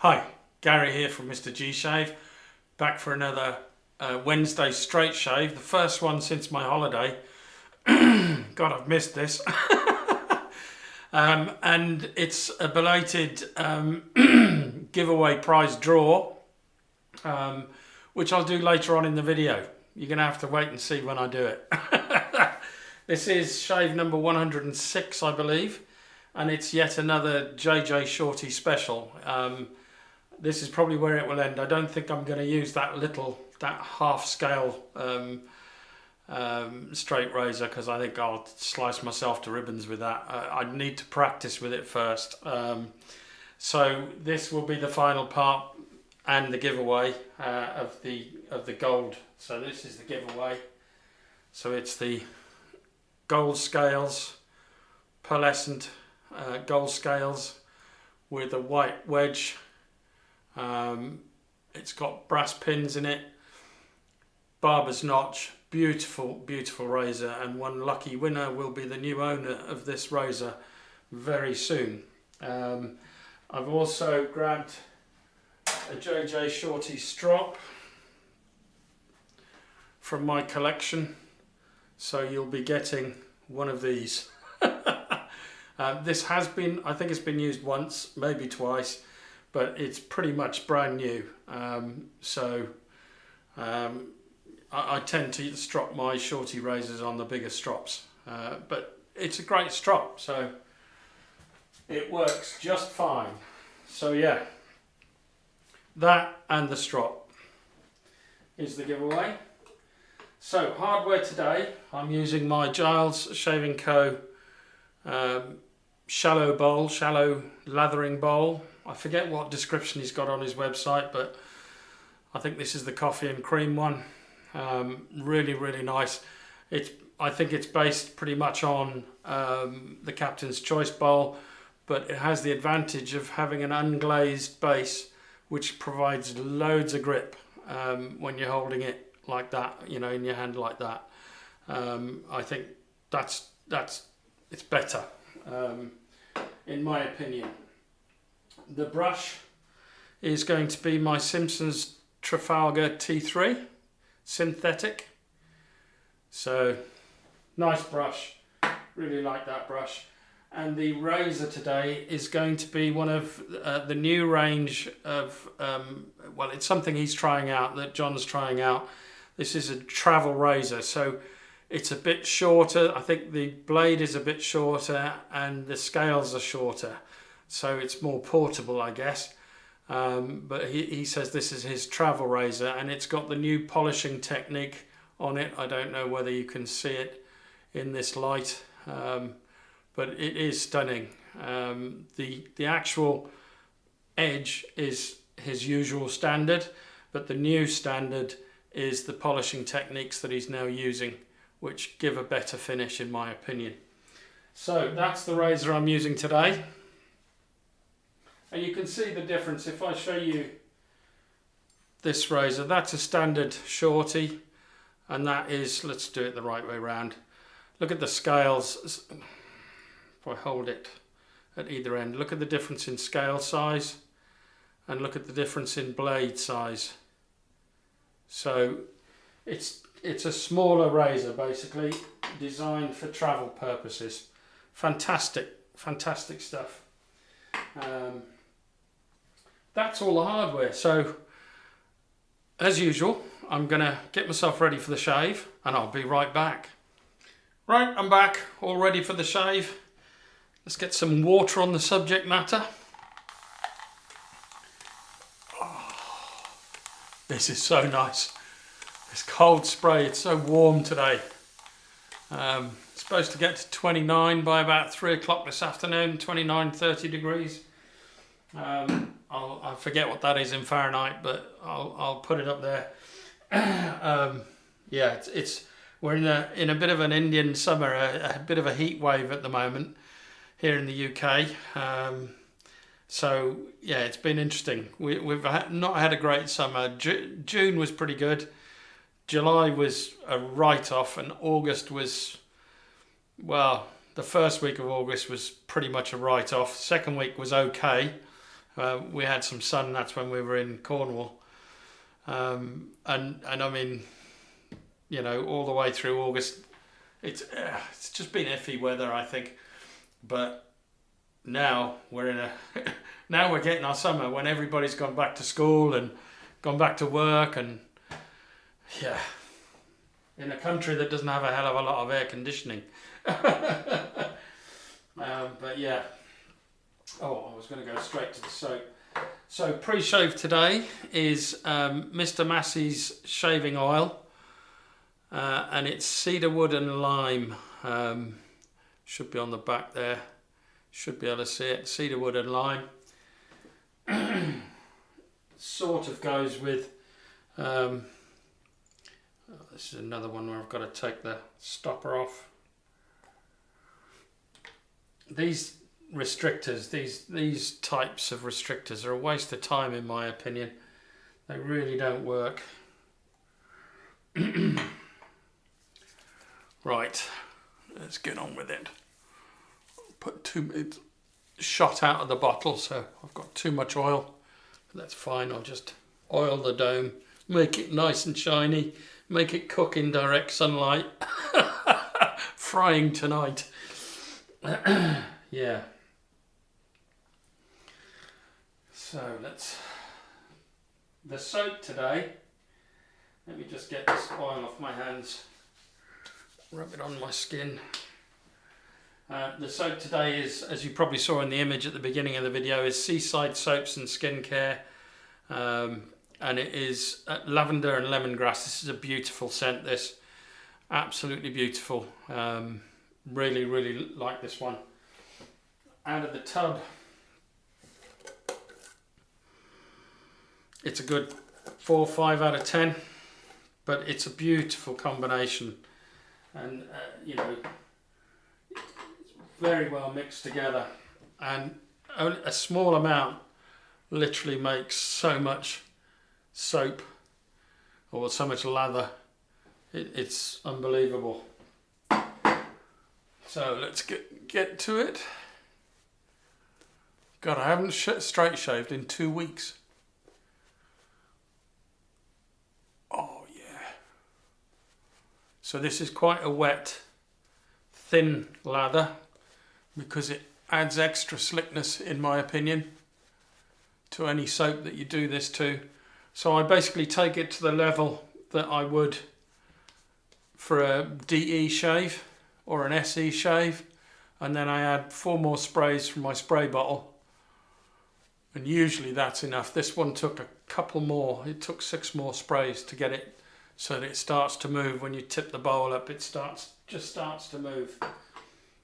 Hi, Gary here from MrG Shave, back for another Wednesday straight shave, the first one since my holiday. God, I've missed this. And it's a belated giveaway prize draw, which I'll do later on in the video. You're going to have to wait and see when I do it. This is shave number 106, I believe, and it's yet another Shorty special. This is probably where it will end. I don't think I'm going to use that half scale straight razor, because I think I'll slice myself to ribbons with that. I'd need to practice with it first. So this will be the final part and the giveaway of the gold. So this is the giveaway. So it's the gold scales, pearlescent gold scales with a white wedge. It's got brass pins in it, barber's notch, beautiful razor, and one lucky winner will be the new owner of this razor very soon. I've also grabbed a Shorty strop from my collection, so you'll be getting one of these. This has been, I think it's been used once, maybe twice, but it's pretty much brand new. I tend to strop my Shorty razors on the bigger strops, but it's a great strop, so it works just fine. So yeah, that and the strop is the giveaway. So hardware today, I'm using my Giles Shaving Co. shallow lathering bowl. I forget what description he's got on his website, but I think this is the coffee and cream one. Really nice. I think it's based pretty much on the Captain's Choice bowl, but it has the advantage of having an unglazed base, which provides loads of grip when you're holding it like that, you know, in your hand like that. I think it's better, in my opinion. The brush is going to be my Simpson's Trafalgar T3 synthetic. So nice brush, really like that brush. And the razor today is going to be one of the new range of, well, it's something he's trying out, that John's trying out. This is a travel razor, so it's a bit shorter. I think the blade is a bit shorter and the scales are shorter, so it's more portable, I guess. But he says this is his travel razor, and it's got the new polishing technique on it. I don't know whether you can see it in this light, but it is stunning. The actual edge is his usual standard, but the new standard is the polishing techniques that he's now using, which give a better finish in my opinion. So that's the razor I'm using today. And you can see the difference if I show you this razor. That's a standard Shorty, and that is, let's do it the right way around. Look at the scales. If I hold it at either end, look at the difference in scale size, and look at the difference in blade size. So it's a smaller razor, basically designed for travel purposes. Fantastic stuff. That's all the hardware. So as usual, I'm gonna get myself ready for the shave, and I'll be right back. Right, I'm back, all ready for the shave. Let's get some water on the subject matter. Oh, this is so nice. This cold spray, it's so warm today. It's supposed to get to 29 by about 3 o'clock this afternoon, 29, 30 degrees. I forget what that is in Fahrenheit, but I'll put it up there. Yeah, we're in a bit of an Indian summer, a bit of a heat wave at the moment here in the UK. So yeah, it's been interesting. We've not had a great summer. June was pretty good. July was a write-off, and August was, well, the first week of August was pretty much a write-off. Second week was okay. We had some sun. That's when we were in Cornwall, and I mean, you know, all the way through August, it's just been iffy weather, I think. But now we're in a now we're getting our summer when everybody's gone back to school and gone back to work, and yeah, in a country that doesn't have a hell of a lot of air conditioning. But yeah. Oh, I was going to go straight to the soap. So pre-shave today is Mr. Masseys shaving oil, and it's cedar wood and lime. Should be on the back there. Should be able to see it. Cedar wood and lime. Sort of goes with. This is another one where I've got to take the stopper off. These restrictors, these types of restrictors are a waste of time in my opinion. They really don't work. Right, let's get on with it. It's shot out of the bottle, so I've got too much oil. That's fine, I'll just oil the dome, make it nice and shiny, make it cook in direct sunlight. Frying tonight. Yeah. So the soap today, let me just get this oil off my hands, rub it on my skin. The soap today is, as you probably saw in the image at the beginning of the video, is Seaside Soaps and Skincare, and it is Lavender and Lemongrass. This is a beautiful scent, this, absolutely beautiful. Really, really like this one. Out of the tub, it's a good 4 or 5 out of 10, but it's a beautiful combination, and you know, it's very well mixed together, and only a small amount literally makes so much soap or so much lather. It's unbelievable. So let's get to it. God, I haven't straight shaved in 2 weeks. Oh yeah. So this is quite a wet, thin lather because it adds extra slickness, in my opinion, to any soap that you do this to. So I basically take it to the level that I would for a DE shave or an SE shave, and then I add 4 more sprays from my spray bottle, and usually that's enough. This one took a couple more. It took 6 more sprays to get it so that it starts to move. When you tip the bowl up, it just starts to move.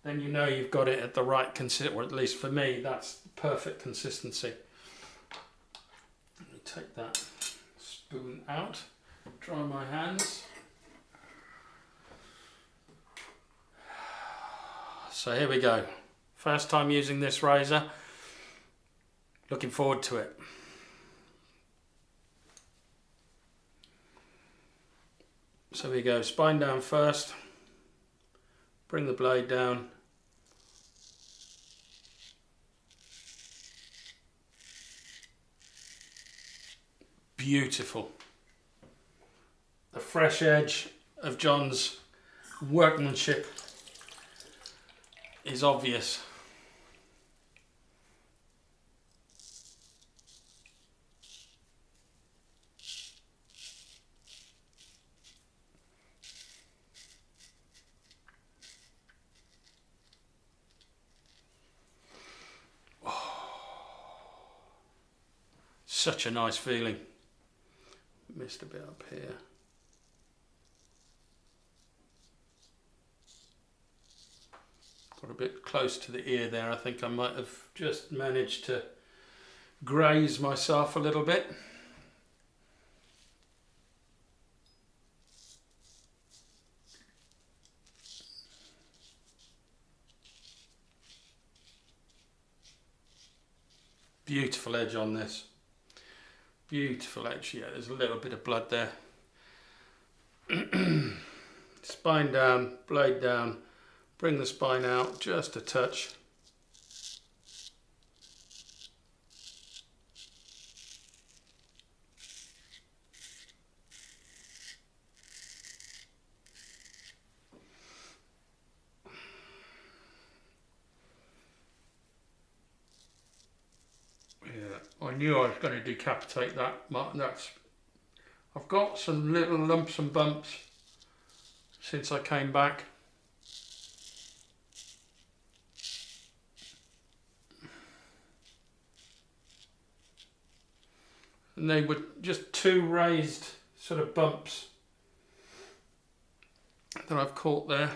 Then you know you've got it at the right consistency, or at least for me, that's the perfect consistency. Let me take that spoon out, dry my hands. So here we go. First time using this razor. Looking forward to it. So we go, spine down first. Bring the blade down. Beautiful. The fresh edge of John's workmanship is obvious. Such a nice feeling. Missed a bit up here. Got a bit close to the ear there. I think I might have just managed to graze myself a little bit. Beautiful edge on this. Beautiful edge. Yeah, there's a little bit of blood there. Spine down, blade down. Bring the spine out just a touch. I knew I was going to decapitate that. I've got some little lumps and bumps since I came back. And they were just two raised sort of bumps that I've caught there.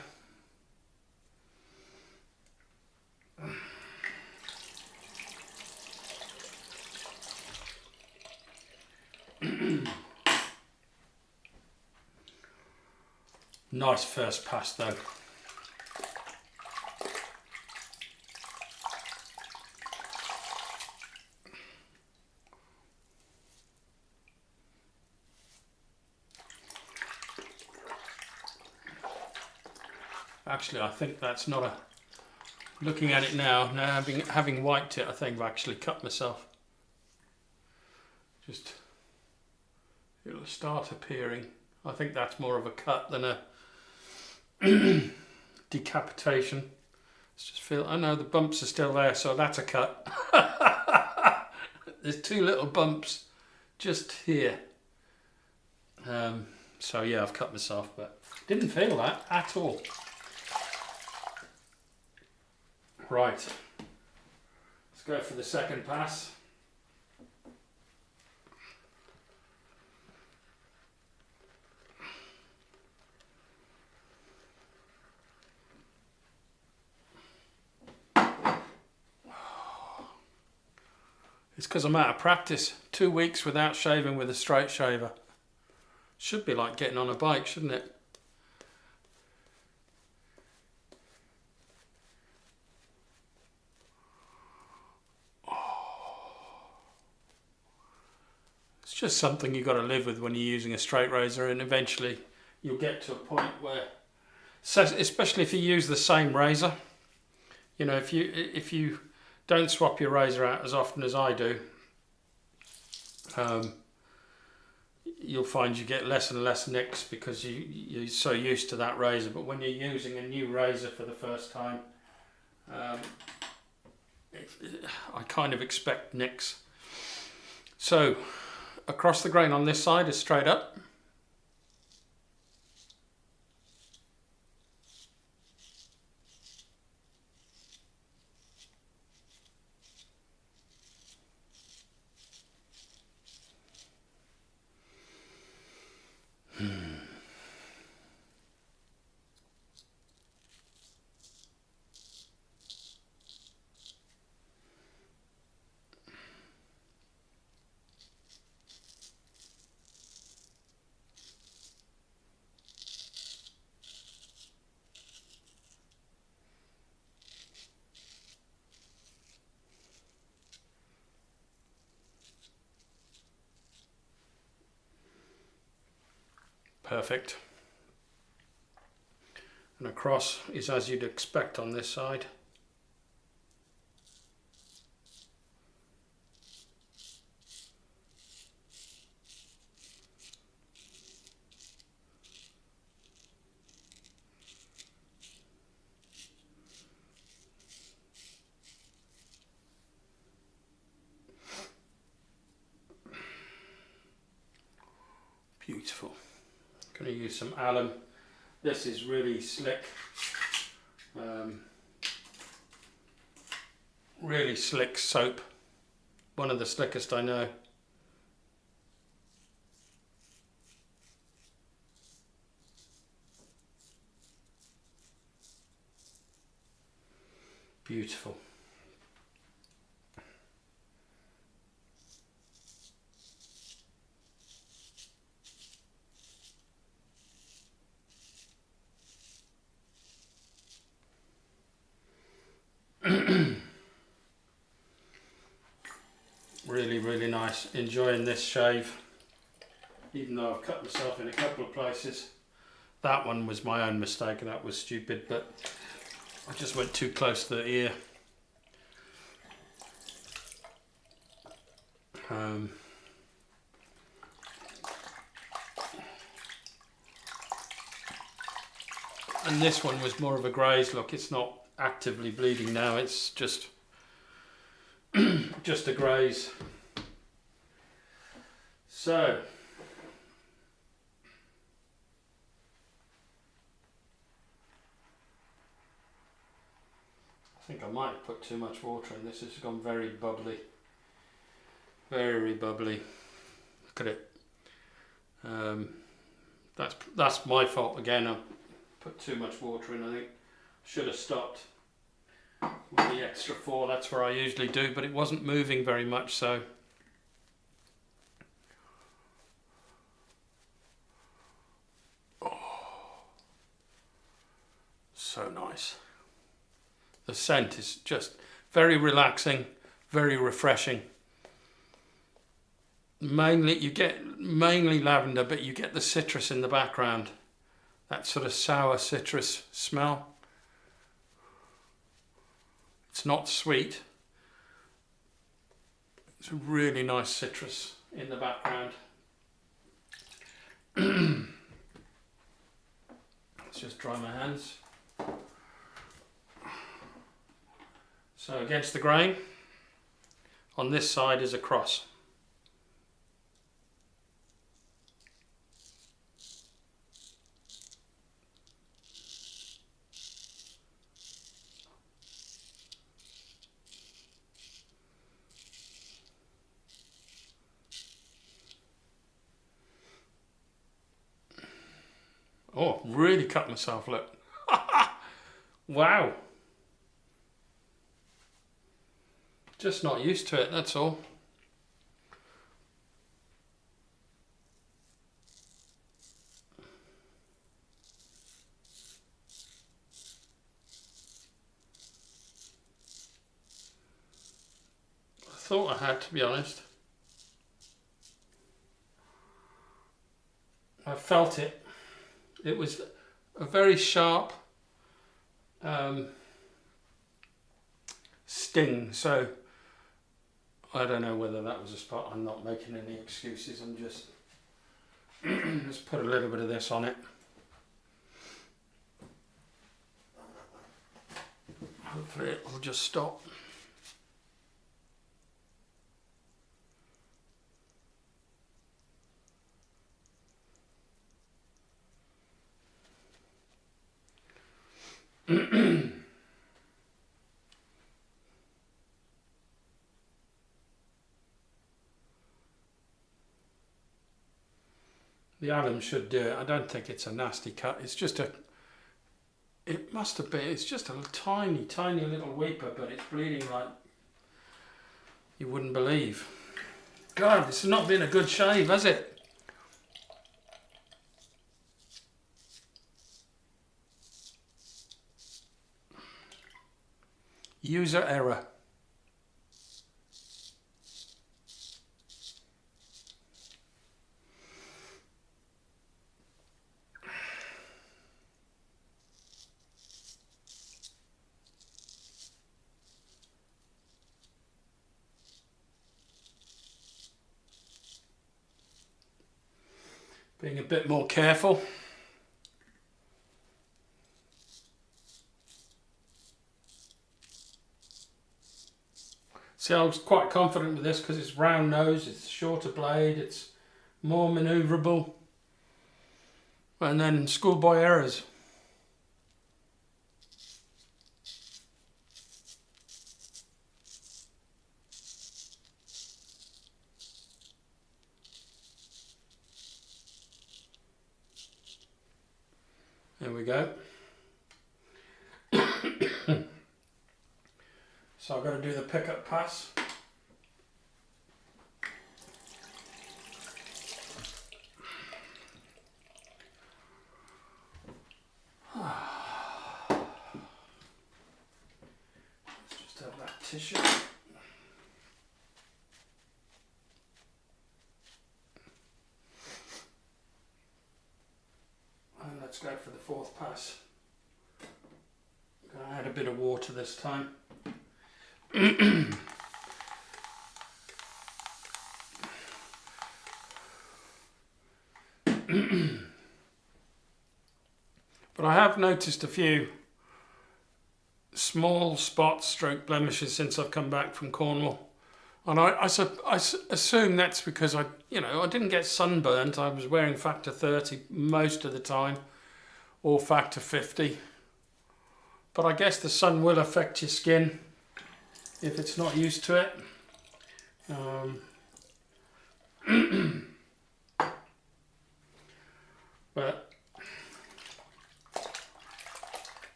Nice first pass though. Actually, I think that's not a... Looking at it now having wiped it, I think I've actually cut myself. Just... It'll start appearing. I think that's more of a cut than a decapitation. Let's just feel... I know the bumps are still there, so that's a cut. There's two little bumps just here. So yeah, I've cut myself, but didn't feel that at all. Right, let's go for the second pass. It's because I'm out of practice. 2 weeks without shaving with a straight shaver. Should be like getting on a bike, shouldn't it? It's just something you've got to live with when you're using a straight razor, and eventually you'll get to a point where, so especially if you use the same razor, you know, if you don't swap your razor out as often as I do, you'll find you get less and less nicks because you're so used to that razor. But when you're using a new razor for the first time, I kind of expect nicks. So across the grain on this side is straight up. Perfect. And across is as you'd expect on this side. Beautiful. Going to use some alum. This is really slick. Really slick soap. One of the slickest I know. Beautiful. Really nice. Enjoying this shave, even though I've cut myself in a couple of places. That one was my own mistake, and that was stupid, but I just went too close to the ear. And this one was more of a graze look. It's not actively bleeding now, it's just just a graze. So, I think I might have put too much water in this. It's gone very bubbly. Very bubbly. Look at it. That's my fault again. I put too much water in. I think I should have stopped with the extra 4. That's where I usually do, but it wasn't moving very much, so. Oh, so nice. The scent is just very relaxing, very refreshing. You get mainly lavender, but you get the citrus in the background. That sort of sour citrus smell. It's not sweet. It's a really nice citrus in the background. Let's just dry my hands. So against the grain, on this side is a cross. Oh, really cut myself, look. Wow. Just not used to it, that's all. I thought I had, to be honest. I felt it. It was a very sharp sting, so I don't know whether that was a spot. I'm not making any excuses. I'm just let's put a little bit of this on it. Hopefully it will just stop. The alum should do it. I don't think it's a nasty cut. It's just it must have been, it's just a tiny little weeper, but it's bleeding like you wouldn't believe. God, this has not been a good shave, has it? User error. Being a bit more careful. See, I was quite confident with this because it's round nose, it's shorter blade, it's more manoeuvrable, and then schoolboy errors. There we go. So I've got to do the pickup pass. Let's just have that tissue. And let's go for the fourth pass. I'm going to add a bit of water this time. But I have noticed a few small spots stroke blemishes since I've come back from Cornwall And I assume that's because I didn't get sunburnt. I was wearing factor 30 most of the time, or factor 50. But I guess the sun will affect your skin if it's not used to it. But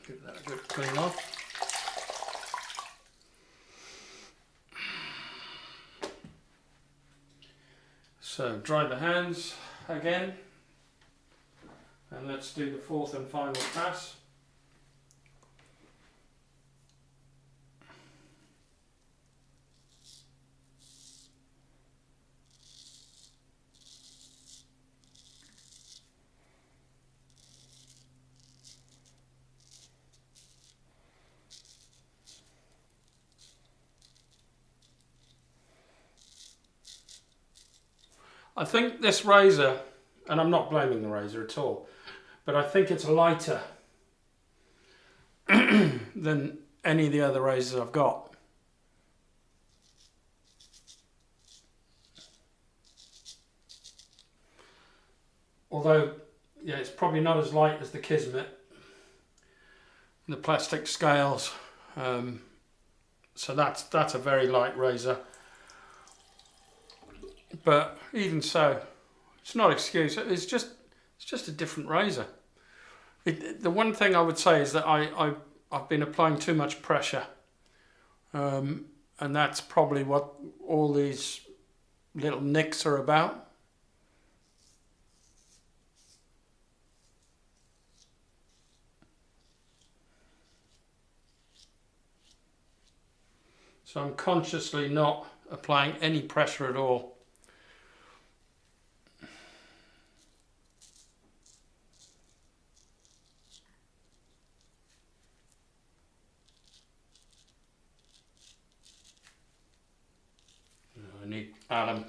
give that a good clean off. So dry the hands again, and let's do the fourth and final pass. I think this razor, and I'm not blaming the razor at all, but I think it's lighter than any of the other razors I've got. Although, yeah, it's probably not as light as the Kismet, the plastic scales. So that's a very light razor. But even so, it's not an excuse. It's just a different razor. The one thing I would say is that I've been applying too much pressure, and that's probably what all these little nicks are about. So I'm consciously not applying any pressure at all. I need alum.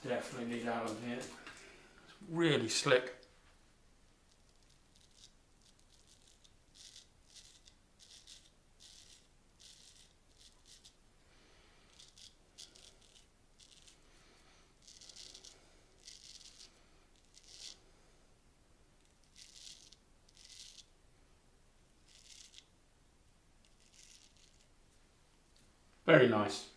Definitely need alum here. It's really slick. Very nice.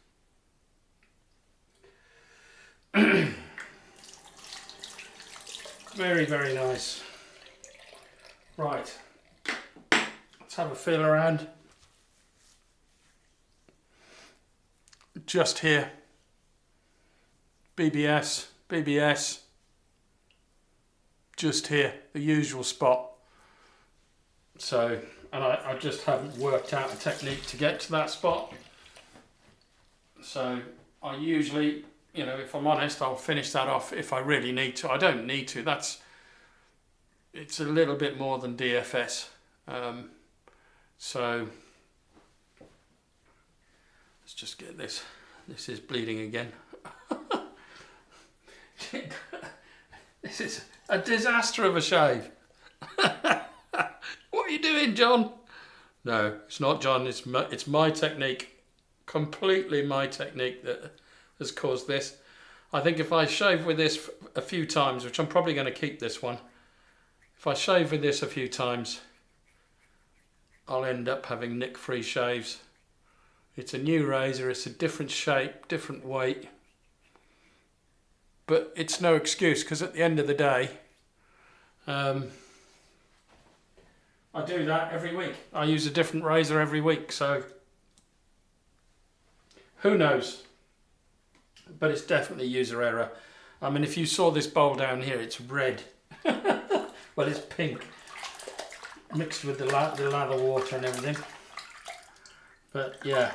Very, very nice. Right, let's have a feel around. Just here. BBS, BBS. Just here, the usual spot. So, and I just haven't worked out a technique to get to that spot. So I usually, if I'm honest, I'll finish that off if I really need to. I don't need to. It's a little bit more than DFS. So let's just get this. This is bleeding again. This is a disaster of a shave. What are you doing, John? No, it's not John. It's my technique. Completely my technique that has caused this. I think if I shave with this a few times, which I'm probably going to keep this one, if I shave with this a few times, I'll end up having nick-free shaves. It's a new razor, it's a different shape, different weight, but it's no excuse, because at the end of the day, I do that every week. I use a different razor every week, so who knows? But it's definitely user error. I mean, if you saw this bowl down here, it's red. Well, it's pink, mixed with the lather water and everything. But yeah.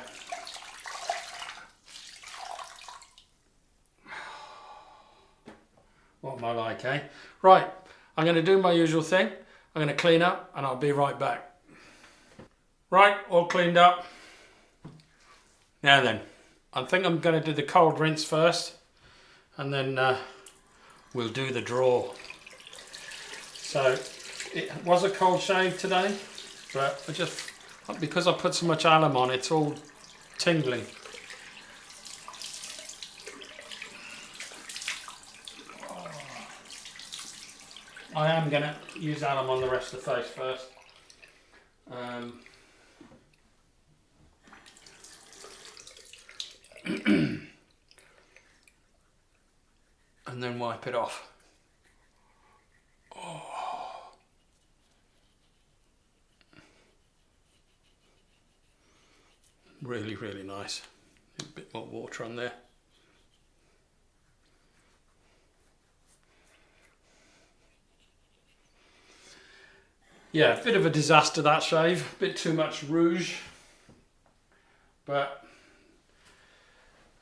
What am I like, eh? Right, I'm going to do my usual thing. I'm going to clean up and I'll be right back. Right, all cleaned up. Now then. I think I'm going to do the cold rinse first, and then we'll do the draw. So it was a cold shave today, but I just Because I put so much alum on, it's all tingling. I am going to use alum on the rest of the face first. And then wipe it off. Oh. Really, really nice. A bit more water on there. Yeah, a bit of a disaster that shave, a bit too much rouge, but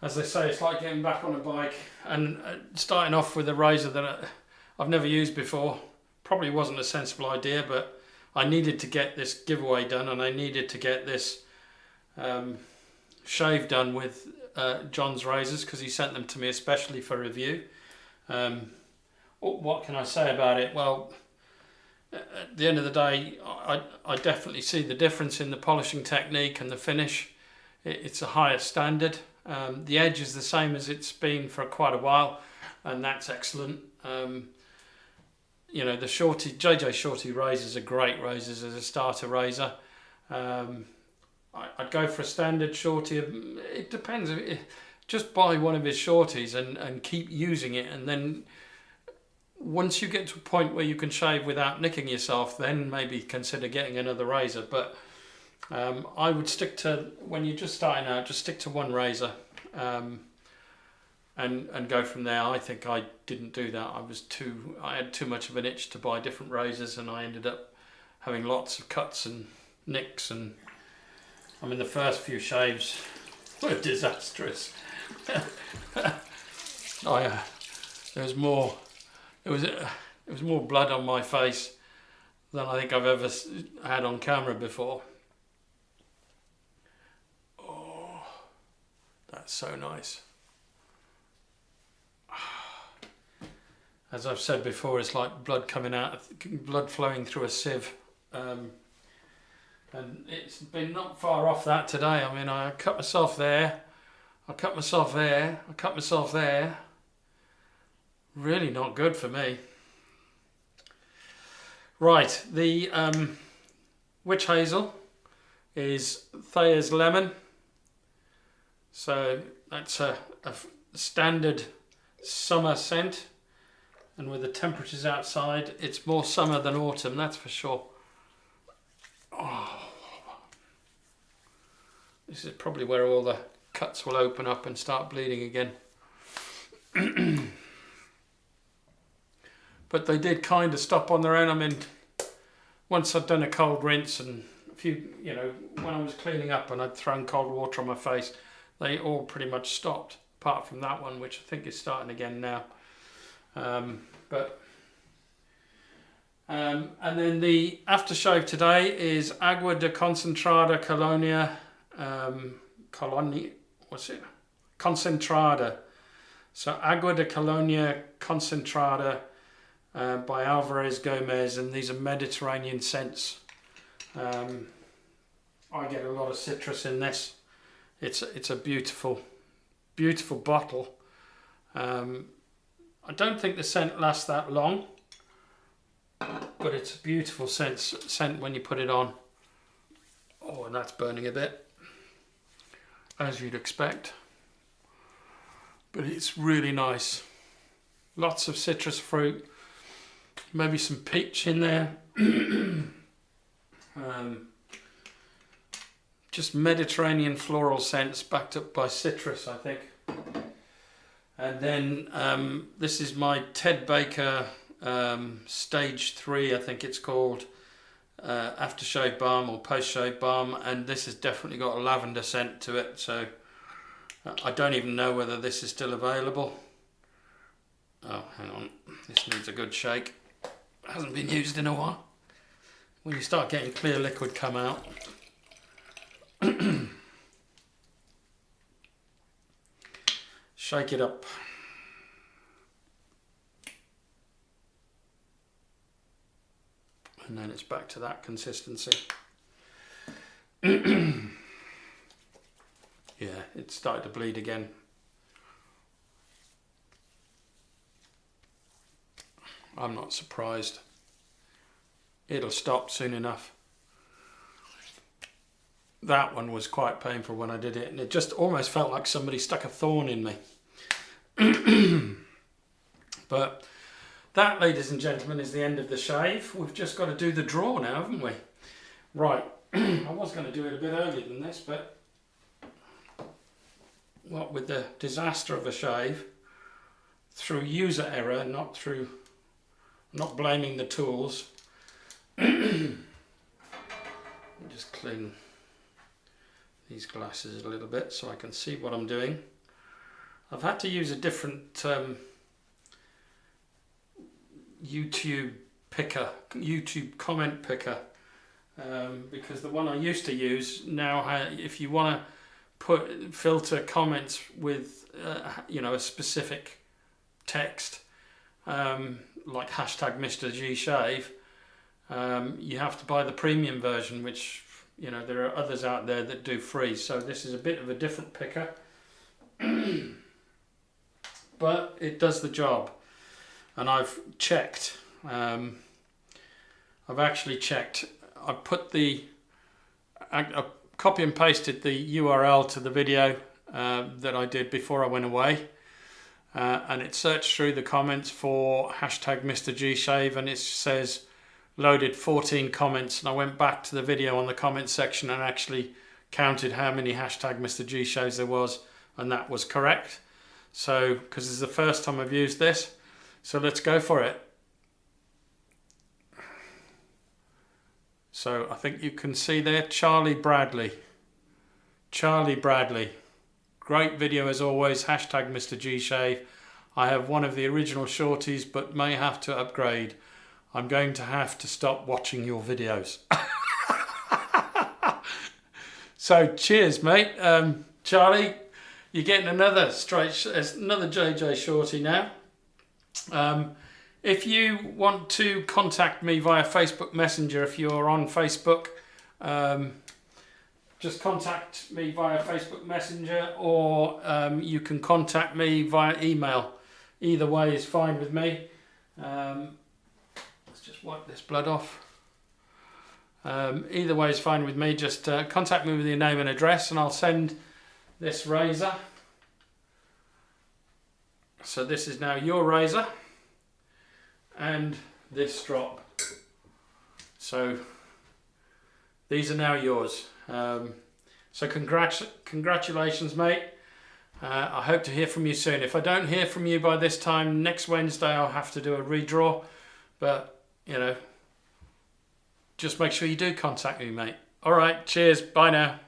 as they say, it's like getting back on a bike and starting off with a razor that I've never used before. Probably wasn't a sensible idea, but I needed to get this giveaway done and I needed to get this shave done with John's razors because he sent them to me especially for review. What can I say about it? Well, at the end of the day, I definitely see the difference in the polishing technique and the finish. It's a higher standard. The edge is the same as it's been for quite a while, and that's excellent. You know, the Shorty, Shorty razors are great razors as a starter razor. I'd go for a standard Shorty. It depends. Just buy one of his Shorties and keep using it, and then once you get to a point where you can shave without nicking yourself, then maybe consider getting another razor. But I would stick to, when you're just starting out, just stick to one razor and go from there. I think I didn't do that. I had too much of an itch to buy different razors, and I ended up having lots of cuts and nicks. And I mean, the first few shaves were disastrous. There was more. It was more blood on my face than I think I've ever had on camera before. Oh, that's so nice. As I've said before, it's like blood coming out, blood flowing through a sieve. And it's been not far off that today. I mean, I cut myself there, I cut myself there, I cut myself there. Really not good for me. Right, the witch hazel is Thayers lemon. So that's a standard summer scent. And with the temperatures outside, it's more summer than autumn, that's for sure. Oh. This is probably where all the cuts will open up and start bleeding again. But they did kind of stop on their own. I mean, once I'd done a cold rinse and a few, you know, when I was cleaning up and I'd thrown cold water on my face, they all pretty much stopped, apart from that one, which I think is starting again now. And then the aftershave today is Agua de Conzentrada Colognia, Conzentrada. So Agua de Colognia Conzentrada by Alvarez Gomez, and these are Mediterranean scents. I get a lot of citrus in this. It's a beautiful, beautiful bottle. I don't think the scent lasts that long, but it's a beautiful scent when you put it on. Oh, and that's burning a bit, as you'd expect. But it's really nice. Lots of citrus fruit, maybe some peach in there. Just Mediterranean floral scents backed up by citrus, I think. And then this is my Ted Baker Stage 3, I think it's called, aftershave balm or post-shave balm, and this has definitely got a lavender scent to it, so I don't even know whether this is still available. Oh, hang on, this needs a good shake. It hasn't been used in a while. When you start getting clear liquid come out. Shake it up. And then it's back to that consistency. Yeah, it started to bleed again. I'm not surprised. It'll stop soon enough. That one was quite painful when I did it, and it just almost felt like somebody stuck a thorn in me. But that, ladies and gentlemen, is the end of the shave. We've just got to do the draw now, haven't we? Right, I was going to do it a bit earlier than this, but what with the disaster of a shave, through user error, not blaming the tools. Just clean these glasses a little bit so I can see what I'm doing. I've had to use a different YouTube comment picker, because the one I used to use now, if you want to filter comments with a specific text, like hashtag MrGShave, you have to buy the premium version, which there are others out there that do free. So this is a bit of a different picker, but it does the job. And I've checked. I've actually checked. I copy and pasted the URL to the video that I did before I went away, and it searched through the comments for hashtag MrGShave, and it says loaded 14 comments. And I went back to the video on the comment section and actually counted how many hashtag MrGShaves there was, and that was correct. So, because this is the first time I've used this, so let's go for it. So I think you can see there, Charlie Bradley. Great video as always, hashtag MrGShave. I have one of the original Shorties, but may have to upgrade. I'm going to have to stop watching your videos. So cheers, mate. Charlie, you're getting another JJ Shorty now. If you want to contact me via Facebook Messenger, if you're on Facebook, just contact me via Facebook Messenger, or you can contact me via email. Either way is fine with me. Let's just wipe this blood off. Either way is fine with me. Just contact me with your name and address, and I'll send this razor. So this is now your razor, and this strop. So these are now yours. So congratulations, mate. I hope to hear from you soon. If I don't hear from you by this time next Wednesday, I'll have to do a redraw. But, just make sure you do contact me, mate. All right, cheers. Bye now.